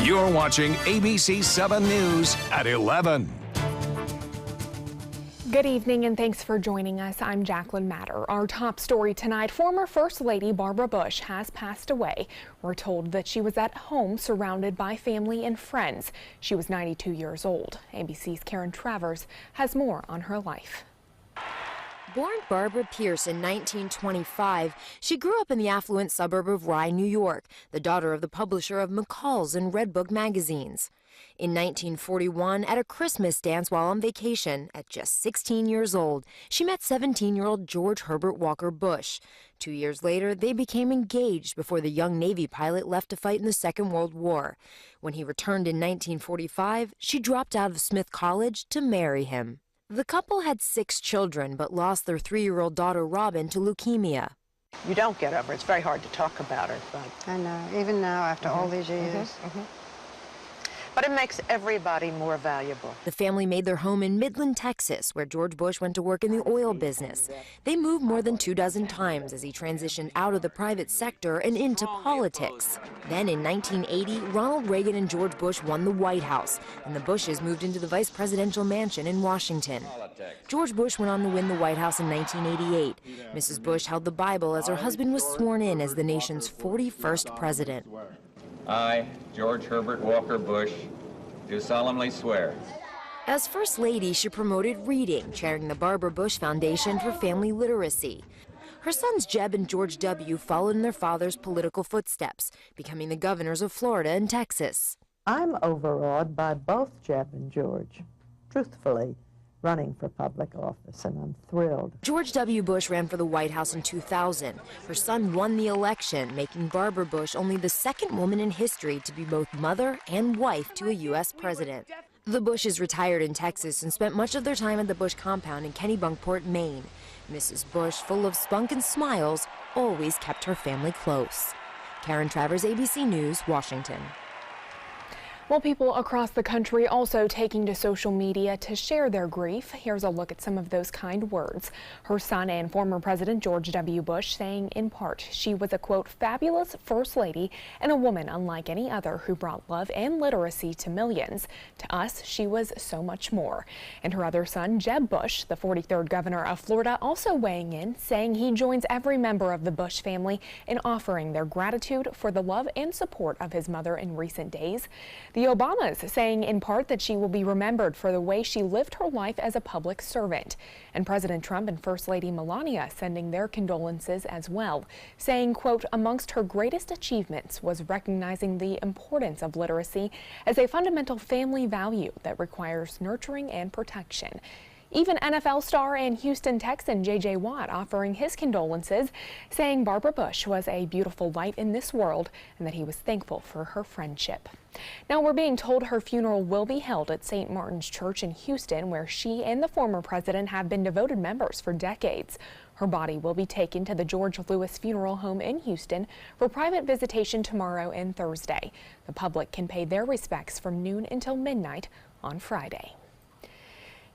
You're watching ABC7 News at 11. Good evening and thanks for joining us. I'm Jacqueline Matter. Our top story tonight, former First Lady Barbara Bush has passed away. We're told that she was at home surrounded by family and friends. She was 92 years old. ABC's Karen Travers has more on her life. Born Barbara Pierce in 1925, she grew up in the affluent suburb of Rye, New York, the daughter of the publisher of McCall's and Redbook magazines. In 1941, at a Christmas dance while on vacation, at just 16 years old, she met 17-year-old George Herbert Walker Bush. 2 years later, they became engaged before the young Navy pilot left to fight in the Second World War. When he returned in 1945, she dropped out of Smith College to marry him. The couple had 6 children, but lost their 3-year-old daughter Robin to leukemia. You don't get over it. It's very hard to talk about her. But I know, even now after all these years. But it makes everybody more valuable. The family made their home in Midland, Texas, where George Bush went to work in the oil business. They moved more than 24 times as he transitioned out of the private sector and into politics. Then in 1980, Ronald Reagan and George Bush won the White House, and the Bushes moved into the vice presidential mansion in Washington. George Bush went on to win the White House in 1988. Mrs. Bush held the Bible as her husband was sworn in as the nation's 41st president. I, George Herbert Walker Bush, do solemnly swear. As First Lady, she promoted reading, chairing the Barbara Bush Foundation for Family Literacy. Her sons Jeb and George W. followed in their father's political footsteps, becoming the governors of Florida and Texas. I'm overawed by both Jeb and George, truthfully, running for public office, and I'm thrilled. George W. Bush ran for the White House in 2000. Her son won the election, making Barbara Bush only the second woman in history to be both mother and wife to a U.S. president. The Bushes retired in Texas and spent much of their time at the Bush compound in Kennebunkport, Maine. Mrs. Bush, full of spunk and smiles, always kept her family close. Karen Travers, ABC News, Washington. Well, people across the country also taking to social media to share their grief. Here's a look at some of those kind words. Her son and former President George W. Bush saying in part she was a, quote, fabulous First Lady and a woman unlike any other who brought love and literacy to millions. To us, she was so much more. And her other son, Jeb Bush, the 43rd governor of Florida, also weighing in, saying he joins every member of the Bush family in offering their gratitude for the love and support of his mother in recent days. The Obamas saying in part that she will be remembered for the way she lived her life as a public servant. And President Trump and First Lady Melania sending their condolences as well, saying, quote, amongst her greatest achievements was recognizing the importance of literacy as a fundamental family value that requires nurturing and protection. Even NFL star and Houston Texan J.J. Watt offering his condolences, saying Barbara Bush was a beautiful light in this world and that he was thankful for her friendship. Now we're being told her funeral will be held at St. Martin's Church in Houston, where she and the former president have been devoted members for decades. Her body will be taken to the George Lewis Funeral Home in Houston for private visitation tomorrow and Thursday. The public can pay their respects from noon until midnight on Friday.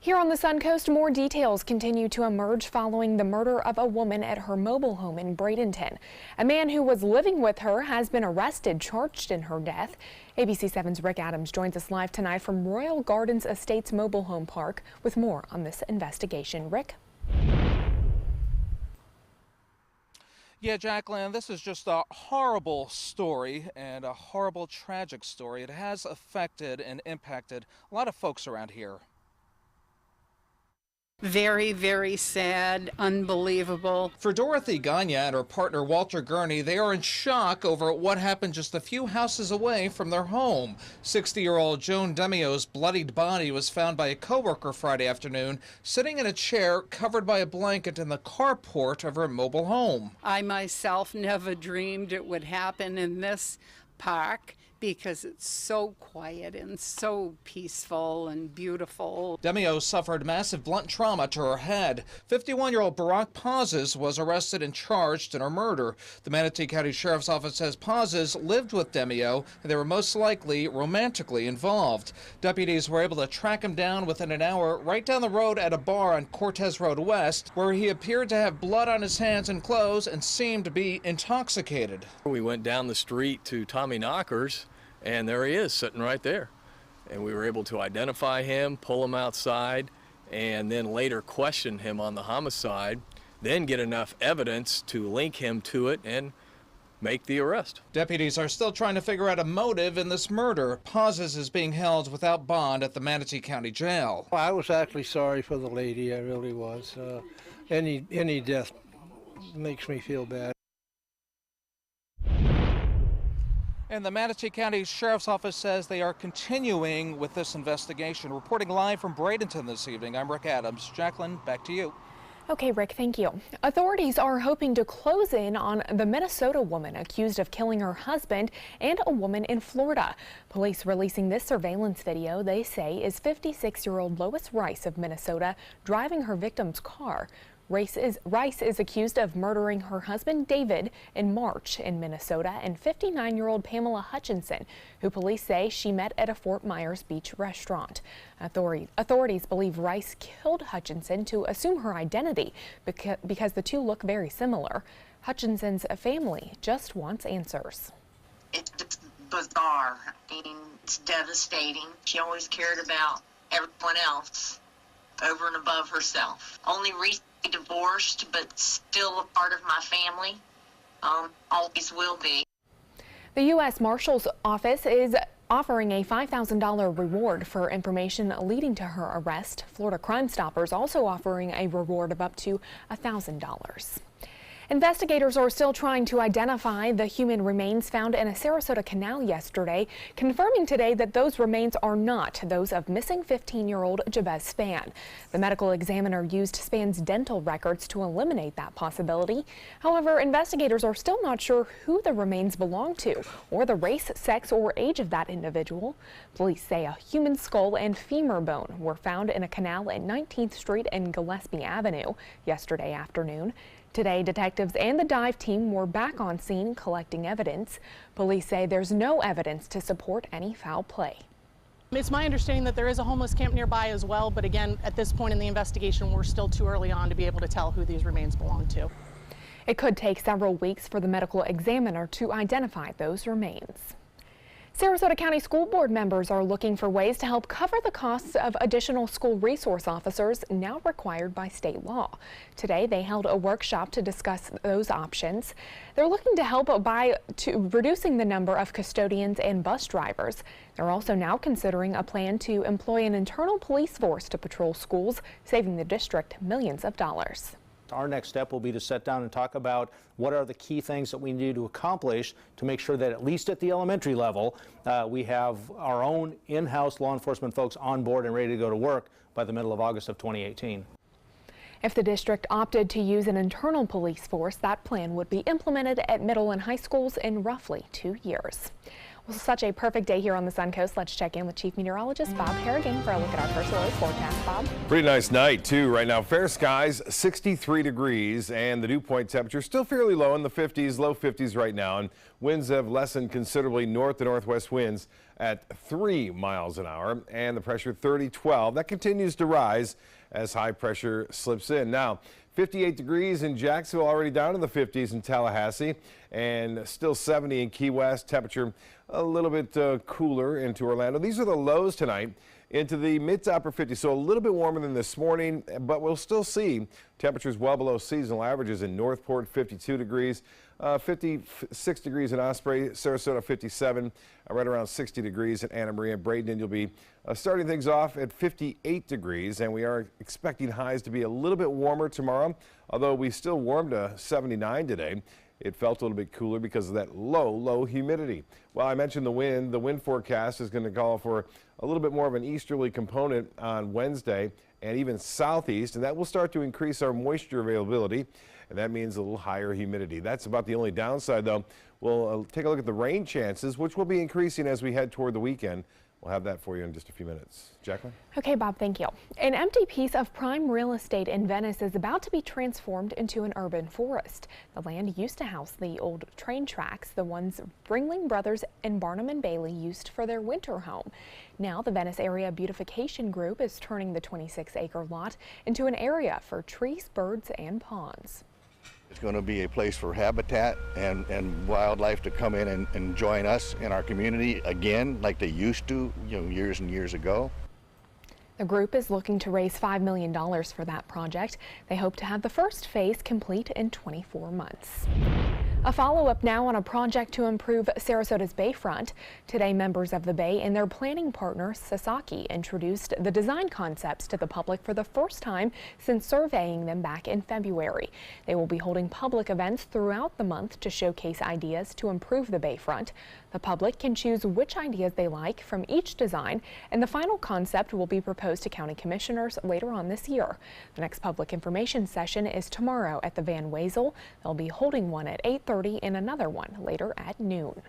Here on the Suncoast, more details continue to emerge following the murder of a woman at her mobile home in Bradenton. A man who was living with her has been arrested, charged in her death. ABC7's Rick Adams joins us live tonight from Royal Gardens Estates Mobile Home Park with more on this investigation. Rick? Yeah, Jacqueline, this is just a horrible story and a horrible, tragic story. It has affected and impacted a lot of folks around here. Very, very sad, unbelievable. For Dorothy Gagne and her partner Walter Gurney, they are in shock over what happened just a few houses away from their home. 60-year-old Joan Demio's bloodied body was found by a coworker Friday afternoon, sitting in a chair covered by a blanket in the carport of her mobile home. I myself never dreamed it would happen in this park, because it's so quiet and so peaceful and beautiful. Demio suffered massive blunt trauma to her head. 51-year-old Barack Pazes was arrested and charged in her murder. The Manatee County Sheriff's Office says Pazes lived with Demio, and they were most likely romantically involved. Deputies were able to track him down within an hour right down the road at a bar on Cortez Road West, where he appeared to have blood on his hands and clothes and seemed to be intoxicated. We went down the street to Tommy Knocker's, And there he is, sitting right there. And we were able to identify him, pull him outside, and then later question him on the homicide, then get enough evidence to link him to it and make the arrest. Deputies are still trying to figure out a motive in this murder. Pauses is being held without bond at the Manatee County Jail. I was actually sorry for the lady, I really was. Any death makes me feel bad. And the Manatee County Sheriff's Office says they are continuing with this investigation. Reporting live from Bradenton this evening, I'm Rick Adams. Jacqueline, back to you. Okay, Rick, thank you. Authorities are hoping to close in on the Minnesota woman accused of killing her husband and a woman in Florida. Police releasing this surveillance video they say is 56-year-old Lois Rice of Minnesota driving her victim's car. Rice is accused of murdering her husband David in March in Minnesota, and 59-year-old Pamela Hutchinson, who police say she met at a Fort Myers Beach restaurant. Authorities believe Rice killed Hutchinson to assume her identity because the two look very similar. Hutchinson's family just wants answers. It's just bizarre. I mean, it's devastating. She always cared about everyone else over and above herself. Only recently divorced, but still a part of my family. Always will be. The U.S. Marshal's Office is offering a $5,000 reward for information leading to her arrest. Florida Crime Stoppers also offering a reward of up to $1,000. Investigators are still trying to identify the human remains found in a Sarasota canal yesterday, confirming today that those remains are not those of missing 15-year-old Jabez Spann. The medical examiner used Spann's dental records to eliminate that possibility. However, investigators are still not sure who the remains belong to or the race, sex, or age of that individual. Police say a human skull and femur bone were found in a canal at 19th Street and Gillespie Avenue yesterday afternoon. Today, detectives and the dive team were back on scene collecting evidence. Police say there's no evidence to support any foul play. It's my understanding that there is a homeless camp nearby as well, but again, at this point in the investigation, we're still too early on to be able to tell who these remains belong to. It could take several weeks for the medical examiner to identify those remains. Sarasota County School Board members are looking for ways to help cover the costs of additional school resource officers now required by state law. Today, they held a workshop to discuss those options. They're looking to help by reducing the number of custodians and bus drivers. They're also now considering a plan to employ an internal police force to patrol schools, saving the district millions of dollars. Our next step will be to sit down and talk about what are the key things that we need to accomplish to make sure that at least at the elementary level, we have our own in-house law enforcement folks on board and ready to go to work by the middle of August of 2018. If the district opted to use an internal police force, that plan would be implemented at middle and high schools in roughly 2 years. Well, such a perfect day here on the Suncoast. Let's check in with Chief Meteorologist Bob Harrigan for a look at our first alert forecast. Bob? Pretty nice night, too. Right now, fair skies, 63 degrees, and the dew point temperature still fairly low in the 50s, low 50s right now. And winds have lessened considerably, north to northwest winds at 3 miles an hour, and the pressure 30-12. That continues to rise as high pressure slips in. Now, 58 degrees in Jacksonville, already down in the 50s in Tallahassee, and still 70 in Key West. Temperature a little bit cooler into Orlando. These are the lows tonight, into the mid to upper 50s, so a little bit warmer than this morning, but we'll still see temperatures well below seasonal averages in Northport, 52 degrees, 56 degrees in Osprey, Sarasota 57, right around 60 degrees in Anna Maria. Bradenton, you'll be starting things off at 58 degrees, and we are expecting highs to be a little bit warmer tomorrow, although we still warmed to 79 today. It felt a little bit cooler because of that low humidity. Well, I mentioned the wind. The wind forecast is going to call for a little bit more of an easterly component on Wednesday and even southeast, and that will start to increase our moisture availability, and that means a little higher humidity. That's about the only downside, though. We'll take a look at the rain chances, which will be increasing as we head toward the weekend. We'll have that for you in just a few minutes. Jacqueline? Okay, Bob, thank you. An empty piece of prime real estate in Venice is about to be transformed into an urban forest. The land used to house the old train tracks, the ones Ringling Brothers and Barnum and Bailey used for their winter home. Now, the Venice Area Beautification Group is turning the 26-acre lot into an area for trees, birds, and ponds. It's going to be a place for habitat and wildlife to come in and join us in our community again, like they used to, years and years ago. The group is looking to raise $5 million for that project. They hope to have the first phase complete in 24 months. A follow-up now on a project to improve Sarasota's bayfront. Today, members of the Bay and their planning partner, Sasaki, introduced the design concepts to the public for the first time since surveying them back in February. They will be holding public events throughout the month to showcase ideas to improve the bayfront. The public can choose which ideas they like from each design, and the final concept will be proposed to county commissioners later on this year. The next public information session is tomorrow at the Van Wezel. They'll be holding one at 8:30 and another one later at noon.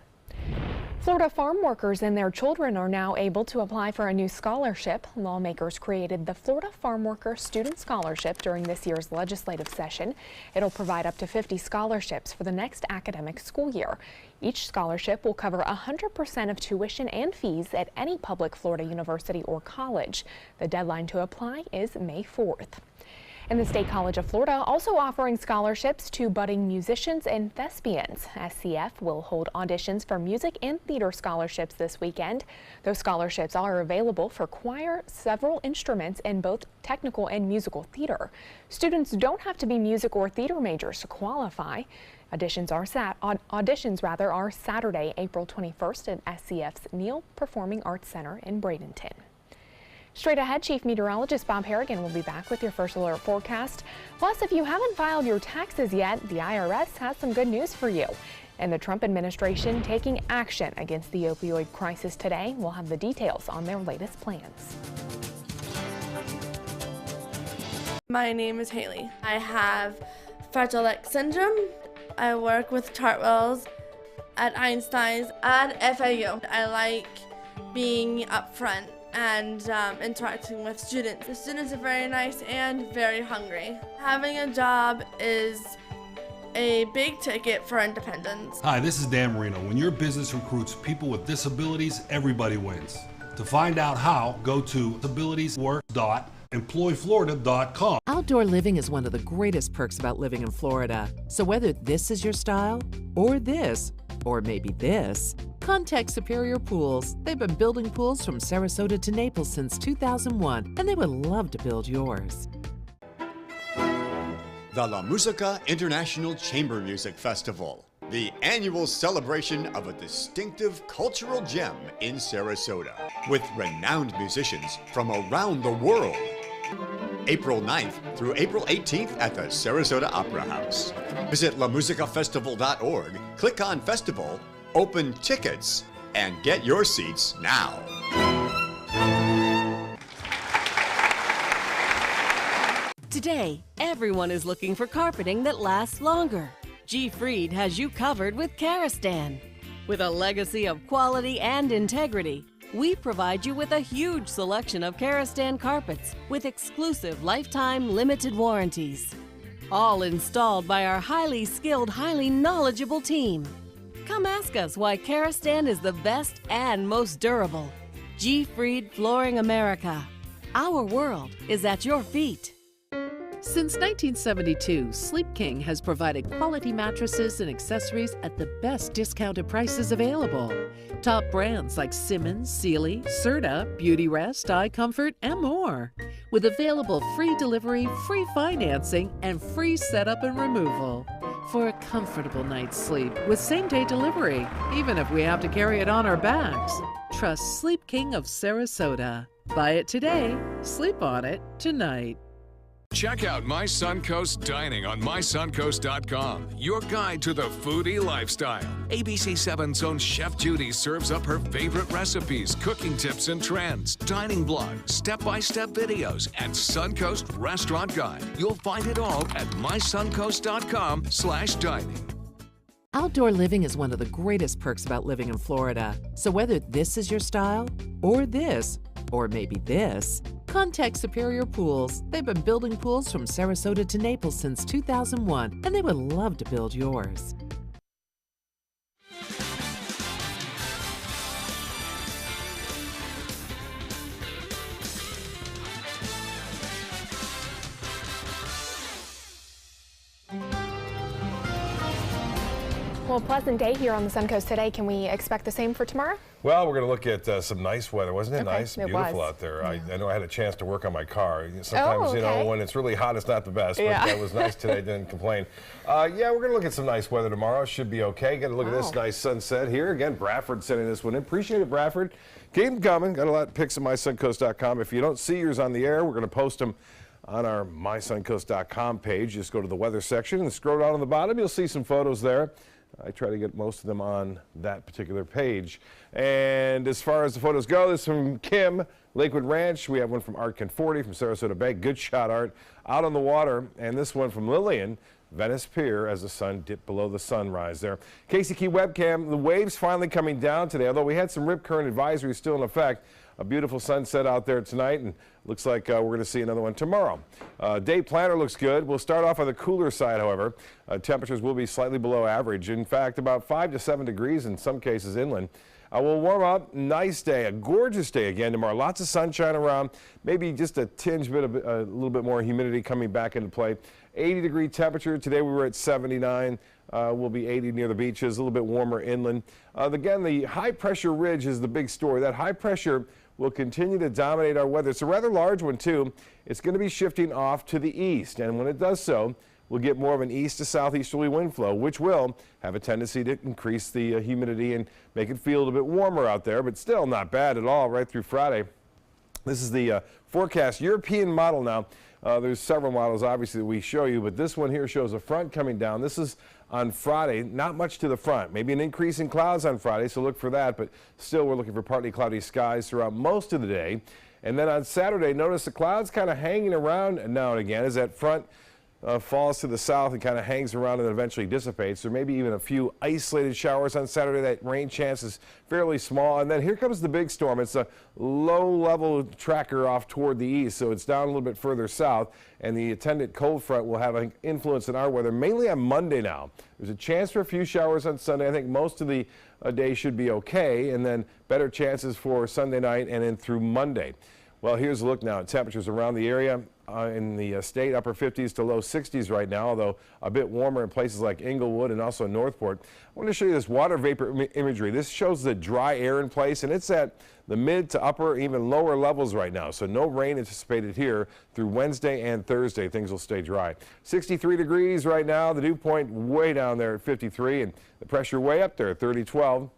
Florida farm workers and their children are now able to apply for a new scholarship. Lawmakers created the Florida Farm Worker Student Scholarship during this year's legislative session. It'll provide up to 50 scholarships for the next academic school year. Each scholarship will cover 100% of tuition and fees at any public Florida university or college. The deadline to apply is May 4th. And the State College of Florida also offering scholarships to budding musicians and thespians. SCF will hold auditions for music and theater scholarships this weekend. Those scholarships are available for choir, several instruments, and both technical and musical theater. Students don't have to be music or theater majors to qualify. Auditions are Saturday, April 21st at SCF's Neal Performing Arts Center in Bradenton. Straight ahead, Chief Meteorologist Bob Harrigan will be back with your first alert forecast. Plus, if you haven't filed your taxes yet, the IRS has some good news for you. And the Trump administration taking action against the opioid crisis today. We'll have the details on their latest plans. My name is Haley. I have Fragile X syndrome. I work with Chartwells at Einstein's and FAU. I like being up front and interacting with students. The students are very nice and very hungry. Having a job is a big ticket for independence. Hi, this is Dan Marino. When your business recruits people with disabilities, everybody wins. To find out how, go to disabilitieswork.employflorida.com. Outdoor living is one of the greatest perks about living in Florida. So whether this is your style, or this, or maybe this, contact Superior Pools. They've been building pools from Sarasota to Naples since 2001, and they would love to build yours. The La Musica International Chamber Music Festival, the annual celebration of a distinctive cultural gem in Sarasota, with renowned musicians from around the world. April 9th through April 18th at the Sarasota Opera House. Visit lamusicafestival.org, click on Festival, open tickets, and get your seats now. Today, everyone is looking for carpeting that lasts longer. G. Fried has you covered with Karastan. With a legacy of quality and integrity, we provide you with a huge selection of Karastan carpets with exclusive lifetime limited warranties. All installed by our highly skilled, highly knowledgeable team. Come ask us why Karastan is the best and most durable. G. Fried Flooring America. Our world is at your feet. Since 1972, Sleep King has provided quality mattresses and accessories at the best discounted prices available. Top brands like Simmons, Sealy, Serta, Beautyrest, iComfort, and more. With available free delivery, free financing, and free setup and removal. For a comfortable night's sleep with same-day delivery, even if we have to carry it on our backs. Trust Sleep King of Sarasota. Buy it today, sleep on it tonight. Check out My Suncoast Dining on mysuncoast.com, your guide to the foodie lifestyle. ABC7's own Chef Judy serves up her favorite recipes, cooking tips and trends, dining blogs, step-by-step videos, and Suncoast Restaurant Guide. You'll find it all at mysuncoast.com/dining. Outdoor living is one of the greatest perks about living in Florida. So whether this is your style, or this, or maybe this, contact Superior Pools. They've been building pools from Sarasota to Naples since 2001, and they would love to build yours. Well, a pleasant day here on the Suncoast today. Can we expect the same for tomorrow? Well, we're going to look at some nice weather. Wasn't it nice? It Beautiful was. out there. I know I had a chance to work on my car. Sometimes, you know, when it's really hot, it's not the best, but it was nice today. Didn't complain. Yeah, we're going to look at some nice weather tomorrow. Should be okay. Got to look at this nice sunset here. Again, Bradford sending this one in. Appreciate it, Bradford. Keep them coming. Got a lot of pics at mysuncoast.com. If you don't see yours on the air, we're going to post them on our mysuncoast.com page. Just go to the weather section and scroll down on the bottom. You'll see some photos there. I try to get most of them on that particular page. And as far as the photos go, this is from Kim, Lakewood Ranch. We have one from Art Conforti from Sarasota Bay. Good shot, Art. Out on the water. And this one from Lillian, Venice Pier, as the sun dipped below the sunrise there. Casey Key webcam, the waves finally coming down today, although we had some rip current advisories still in effect. A beautiful sunset out there tonight, and looks like we're going to see another one tomorrow. Day planner looks good. We'll start off on the cooler side, however. Temperatures will be slightly below average. In fact, about 5 to 7 degrees in some cases inland. We'll warm up. Nice day, a gorgeous day again tomorrow. Lots of sunshine around. Maybe just a tinge bit of a little bit more humidity coming back into play. 80-degree temperature. Today we were at 79. We'll be 80 near the beaches. A little bit warmer inland. Again, the high pressure ridge is the big story. That high pressure will continue to dominate our weather. It's a rather large one, too. It's going to be shifting off to the east, and when it does so, we'll get more of an east to southeasterly wind flow, which will have a tendency to increase the humidity and make it feel a little bit warmer out there, but still not bad at all right through Friday. This is the forecast European model now. There's several models, obviously, that we show you, but this one here shows a front coming down. This is on Friday, not much to the front. Maybe an increase in clouds on Friday, so look for that, but still we're looking for partly cloudy skies throughout most of the day. And then on Saturday, notice the clouds kind of hanging around now and again as that front falls to the south and kind of hangs around and eventually dissipates. There may be even a few isolated showers on Saturday. That rain chance is fairly small. And then here comes the big storm. It's a low-level tracker off toward the east, so it's down a little bit further south. And the attendant cold front will have an influence on our weather, mainly on Monday now. There's a chance for a few showers on Sunday. I think most of the day should be okay, and then better chances for Sunday night and then through Monday. Well, here's a look now at temperatures around the area. In the state, upper 50s to low 60s right now, although a bit warmer in places like Inglewood and also Northport. I want to show you this water vapor imagery. This shows the dry air in place, and it's at the mid to upper, even lower levels right now. So no rain anticipated here through Wednesday and Thursday. Things will stay dry. 63 degrees right now. The dew point way down there at 53, and the pressure way up there at 3012.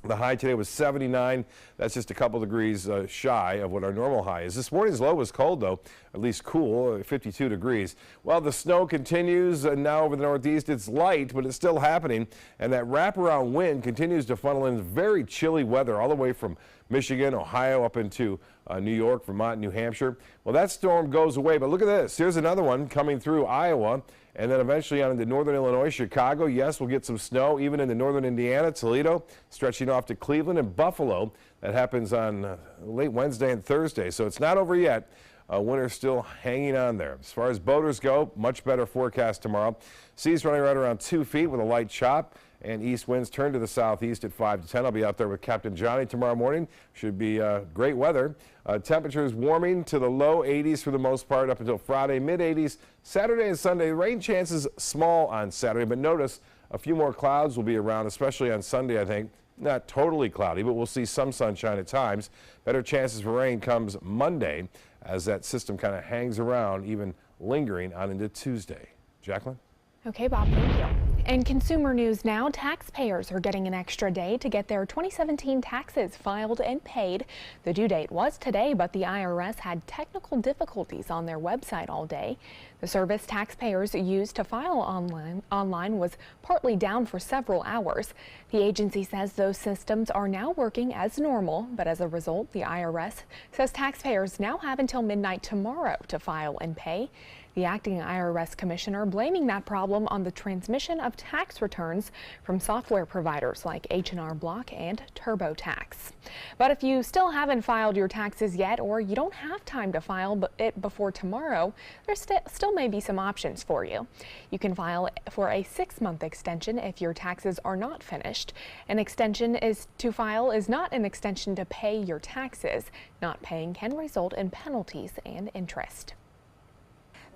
The high today was 79. That's just a couple degrees shy of what our normal high is. This morning's low was cold, though, at least cool, 52 degrees. Well, the snow continues now over the northeast. It's light, but it's still happening. And that wraparound wind continues to funnel in very chilly weather all the way from Michigan, Ohio, up into New York, Vermont, New Hampshire. Well, that storm goes away, but look at this. Here's another one coming through Iowa. And then eventually on into northern Illinois, Chicago. Yes, we'll get some snow, even into northern Indiana, Toledo, stretching off to Cleveland and Buffalo. That happens on late Wednesday and Thursday. So it's not over yet. Winter's still hanging on there. As far as boaters go, much better forecast tomorrow. Seas running right around 2 feet with a light chop. And east winds turn to the southeast at 5 to 10. I'll be out there with Captain Johnny tomorrow morning. Should be great weather. Temperatures warming to the low 80s for the most part up until Friday, mid 80s. Saturday and Sunday, rain chances small on Saturday, but notice a few more clouds will be around, especially on Sunday, I think. Not totally cloudy, but we'll see some sunshine at times. Better chances for rain comes Monday as that system kind of hangs around, even lingering on into Tuesday. Jacqueline? Okay, Bob, thank you. In consumer news now, taxpayers are getting an extra day to get their 2017 taxes filed and paid. The due date was today, but the IRS had technical difficulties on their website all day. The service taxpayers used to file online was partly down for several hours. The agency says those systems are now working as normal, but as a result, the IRS says taxpayers now have until midnight tomorrow to file and pay. The acting IRS commissioner blaming that problem on the transmission of tax returns from software providers like H&R Block and TurboTax. But if you still haven't filed your taxes yet, or you don't have time to file it before tomorrow, there still may be some options for you. You can file for a 6-month extension if your taxes are not finished. An extension to file is not an extension to pay your taxes. Not paying can result in penalties and interest.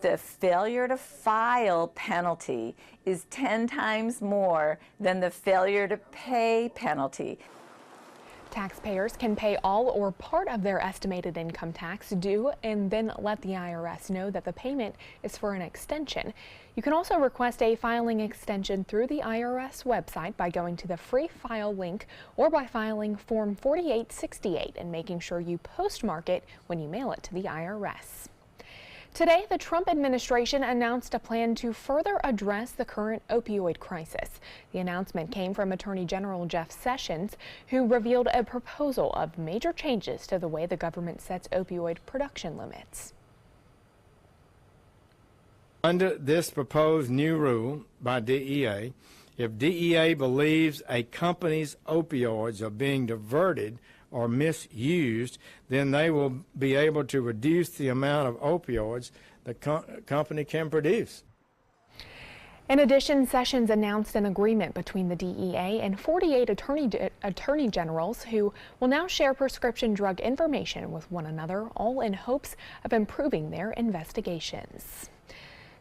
The failure to file penalty is 10 times more than the failure to pay penalty. Taxpayers can pay all or part of their estimated income tax due and then let the IRS know that the payment is for an extension. You can also request a filing extension through the IRS website by going to the free file link or by filing Form 4868 and making sure you postmark it when you mail it to the IRS. Today, the Trump administration announced a plan to further address the current opioid crisis. The announcement came from Attorney General Jeff Sessions, who revealed a proposal of major changes to the way the government sets opioid production limits. Under this proposed new rule by DEA, if DEA believes a company's opioids are being diverted or misused, then they will be able to reduce the amount of opioids the company can produce. In addition, Sessions announced an agreement between the DEA and 48 attorney generals who will now share prescription drug information with one another, all in hopes of improving their investigations.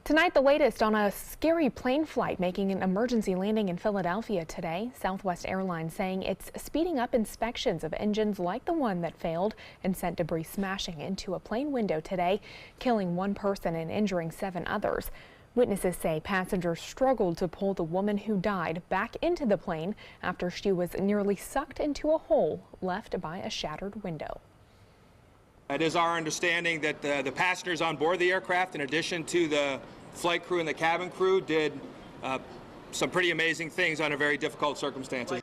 Tonight, the latest on a scary plane flight making an emergency landing in Philadelphia today. Southwest Airlines saying it's speeding up inspections of engines like the one that failed and sent debris smashing into a plane window today, killing one person and injuring 7 others. Witnesses say passengers struggled to pull the woman who died back into the plane after she was nearly sucked into a hole left by a shattered window. It is our understanding that the passengers on board the aircraft, in addition to the flight crew and the cabin crew, did some pretty amazing things under very difficult circumstances.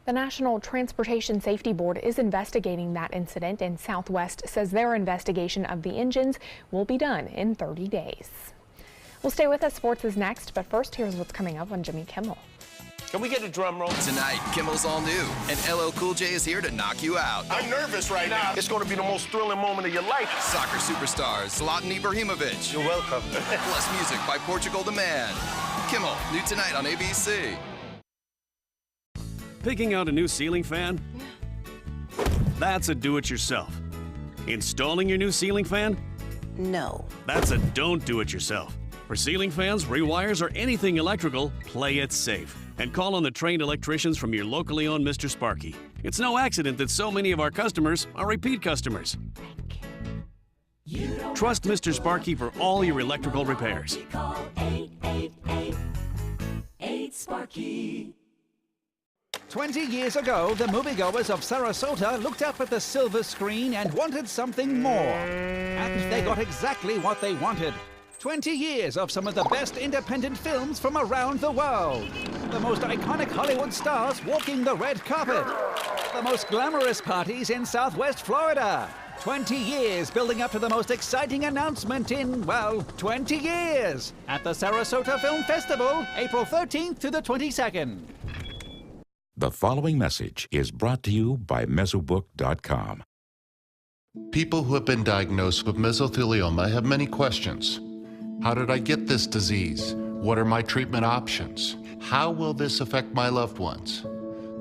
The National Transportation Safety Board is investigating that incident, and Southwest says their investigation of the engines will be done in 30 days. Well, stay with us. Sports is next, but first, here's what's coming up on Jimmy Kimmel. Can we get a drum roll? Tonight, Kimmel's all new, and LL Cool J is here to knock you out. I'm nervous right now. It's going to be the most thrilling moment of your life. Soccer superstars, Zlatan Ibrahimovic. You're welcome. Plus music by Portugal the Man. Kimmel, new tonight on ABC. Picking out a new ceiling fan? That's a do-it-yourself. Installing your new ceiling fan? No. That's a don't do-it-yourself. For ceiling fans, rewires, or anything electrical, play it safe. And call on the trained electricians from your locally owned Mr. Sparky. It's no accident that so many of our customers are repeat customers. Trust Mr. Sparky for all your electrical repairs. Call 888-8-SPARKY. 20 years ago, the moviegoers of Sarasota looked up at the silver screen and wanted something more. And they got exactly what they wanted. 20 years of some of the best independent films from around the world. The most iconic Hollywood stars walking the red carpet. The most glamorous parties in Southwest Florida. 20 years building up to the most exciting announcement in, well, 20 years. At the Sarasota Film Festival, April 13th to the 22nd. The following message is brought to you by Mesobook.com. People who have been diagnosed with mesothelioma have many questions. How did I get this disease? What are my treatment options? How will this affect my loved ones?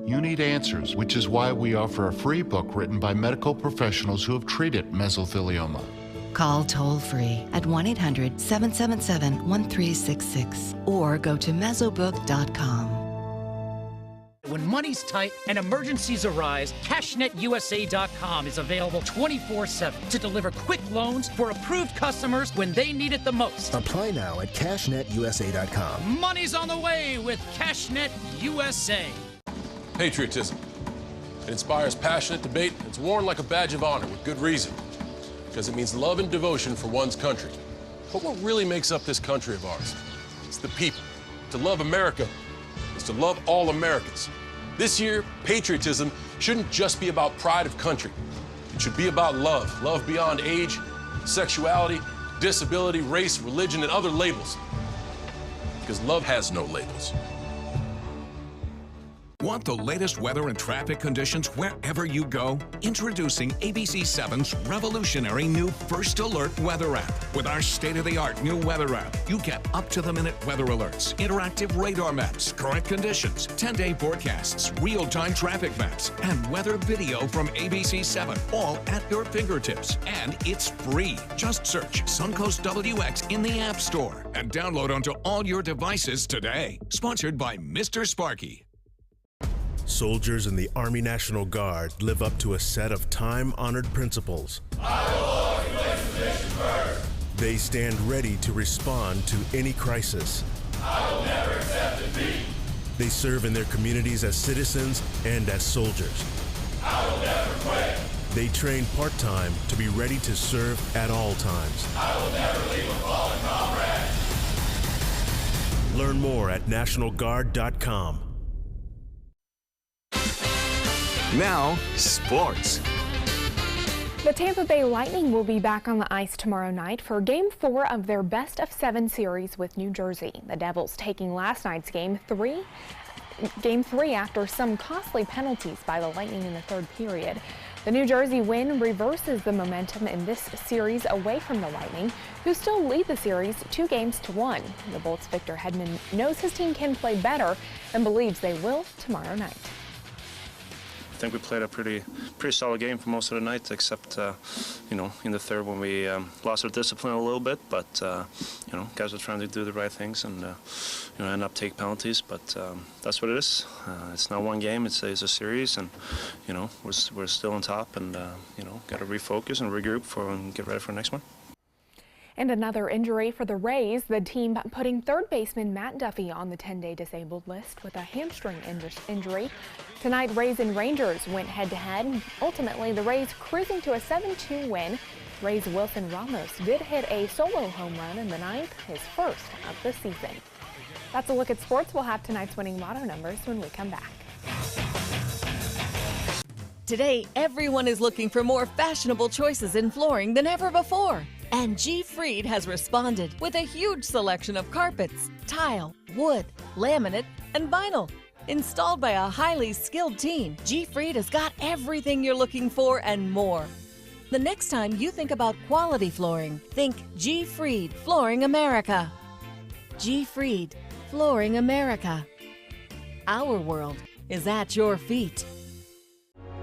You need answers, which is why we offer a free book written by medical professionals who have treated mesothelioma. Call toll-free at 1-800-777-1366 or go to Mesobook.com. When money's tight and emergencies arise, CashNetUSA.com is available 24/7 to deliver quick loans for approved customers when they need it the most. Apply now at CashNetUSA.com. Money's on the way with CashNet USA. Patriotism. It inspires passionate debate. It's worn like a badge of honor with good reason, because it means love and devotion for one's country. But what really makes up this country of ours? It's the people. To love America is to love all Americans. This year, patriotism shouldn't just be about pride of country. It should be about love. Love beyond age, sexuality, disability, race, religion, and other labels. Because love has no labels. Want the latest weather and traffic conditions wherever you go? Introducing ABC7's revolutionary new First Alert weather app. With our state-of-the-art new weather app, you get up-to-the-minute weather alerts, interactive radar maps, current conditions, 10-day forecasts, real-time traffic maps, and weather video from ABC7, all at your fingertips. And it's free. Just search Suncoast WX in the App Store and download onto all your devices today. Sponsored by Mr. Sparky. Soldiers in the Army National Guard live up to a set of time-honored principles. I will always place the mission first. They stand ready to respond to any crisis. I will never accept defeat. They serve in their communities as citizens and as soldiers. I will never quit. They train part-time to be ready to serve at all times. I will never leave a fallen comrade. Learn more at NationalGuard.com. Now, sports. The Tampa Bay Lightning will be back on the ice tomorrow night for Game 4 of their best-of-7 series with New Jersey. The Devils taking last night's Game 3 after some costly penalties by the Lightning in the third period. The New Jersey win reverses the momentum in this series away from the Lightning, who still lead the series 2-1. The Bolts' Victor Hedman knows his team can play better and believes they will tomorrow night. I think we played a pretty solid game for most of the night, except in the third when we lost our discipline a little bit. But guys were trying to do the right things and end up take penalties. But that's what it is. It's not one game; it's a series, and we're still on top, and got to refocus and regroup and get ready for the next one. And another injury for the Rays, the team putting third baseman Matt Duffy on the 10-day disabled list with a hamstring injury. Tonight, Rays and Rangers went head-to-head. Ultimately, the Rays cruising to a 7-2 win. Rays' Wilson Ramos did hit a solo home run in the ninth, his first of the season. That's a look at sports. We'll have tonight's winning lotto numbers when we come back. Today, everyone is looking for more fashionable choices in flooring than ever before. And G. Fried has responded with a huge selection of carpets, tile, wood, laminate, and vinyl. Installed by a highly skilled team, G. Fried has got everything you're looking for and more. The next time you think about quality flooring, think G. Fried Flooring America. G. Fried Flooring America. Our world is at your feet.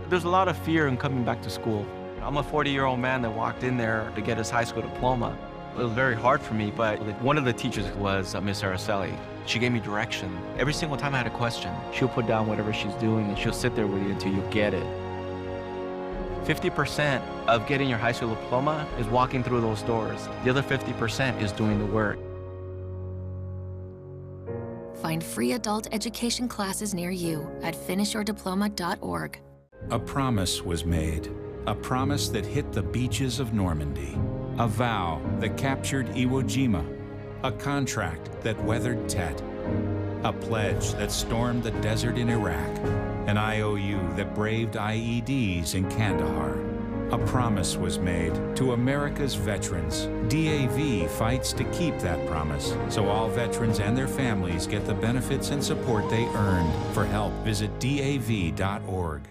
There's a lot of fear in coming back to school. I'm a 40-year-old man that walked in there to get his high school diploma. It was very hard for me, but one of the teachers was Miss Araceli. She gave me direction. Every single time I had a question, she'll put down whatever she's doing and she'll sit there with you until you get it. 50% of getting your high school diploma is walking through those doors. The other 50% is doing the work. Find free adult education classes near you at finishyourdiploma.org. A promise was made. A promise that hit the beaches of Normandy. A vow that captured Iwo Jima. A contract that weathered Tet. A pledge that stormed the desert in Iraq. An IOU that braved IEDs in Kandahar. A promise was made to America's veterans. DAV fights to keep that promise, so all veterans and their families get the benefits and support they earned. For help, visit DAV.org.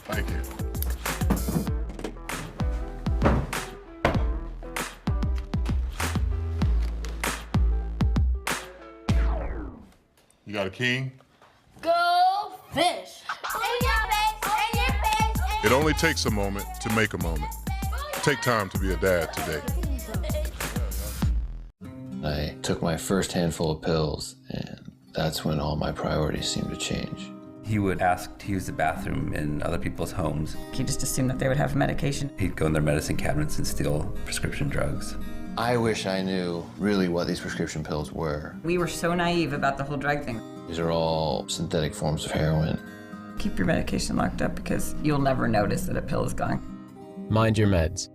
Thank you. You got a king? Go fish! In your face, in your face, It only takes a moment to make a moment. Take time to be a dad today. I took my first handful of pills, and that's when all my priorities seemed to change. He would ask to use the bathroom in other people's homes. He just assumed that they would have medication. He'd go in their medicine cabinets and steal prescription drugs. I wish I knew really what these prescription pills were. We were so naive about the whole drug thing. These are all synthetic forms of heroin. Keep your medication locked up because you'll never notice that a pill is gone. Mind your meds.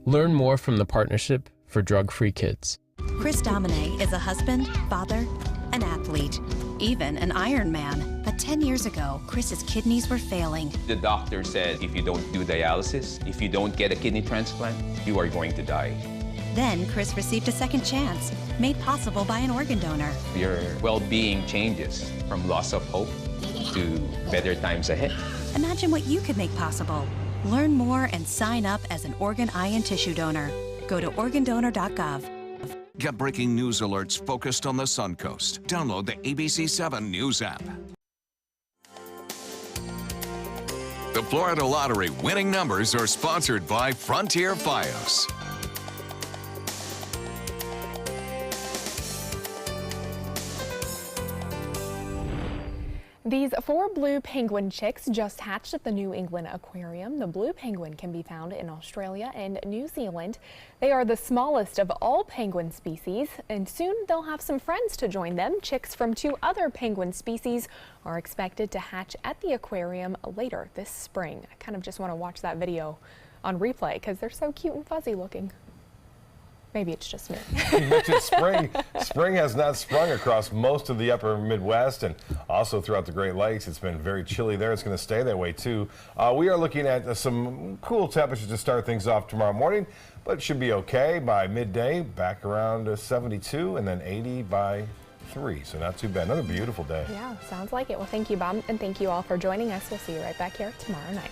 Learn more from the Partnership for Drug-Free Kids. Chris Domine is a husband, father, an athlete, even an Ironman. But About 10 years ago, Chris's kidneys were failing. The doctor said if you don't do dialysis, if you don't get a kidney transplant, you are going to die. Then Chris received a second chance, made possible by an organ donor. Your well-being changes from loss of hope to better times ahead. Imagine what you could make possible. Learn more and sign up as an organ, eye, and tissue donor. Go to organdonor.gov. Get breaking news alerts focused on the Suncoast. Download the ABC7 News app. The Florida Lottery winning numbers are sponsored by Frontier Fios. These 4 blue penguin chicks just hatched at the New England Aquarium. The blue penguin can be found in Australia and New Zealand. They are the smallest of all penguin species, and soon they'll have some friends to join them. Chicks from 2 other penguin species are expected to hatch at the aquarium later this spring. I kind of just want to watch that video on replay because they're so cute and fuzzy looking. Maybe it's just me. You mentioned spring. Spring has not sprung across most of the upper Midwest and also throughout the Great Lakes. It's been very chilly there. It's going to stay that way too. We are looking at some cool temperatures to start things off tomorrow morning, but it should be okay by midday, back around 72 and then 80 by 3. So not too bad. Another beautiful day. Yeah, sounds like it. Well, thank you, Bob, and thank you all for joining us. We'll see you right back here tomorrow night.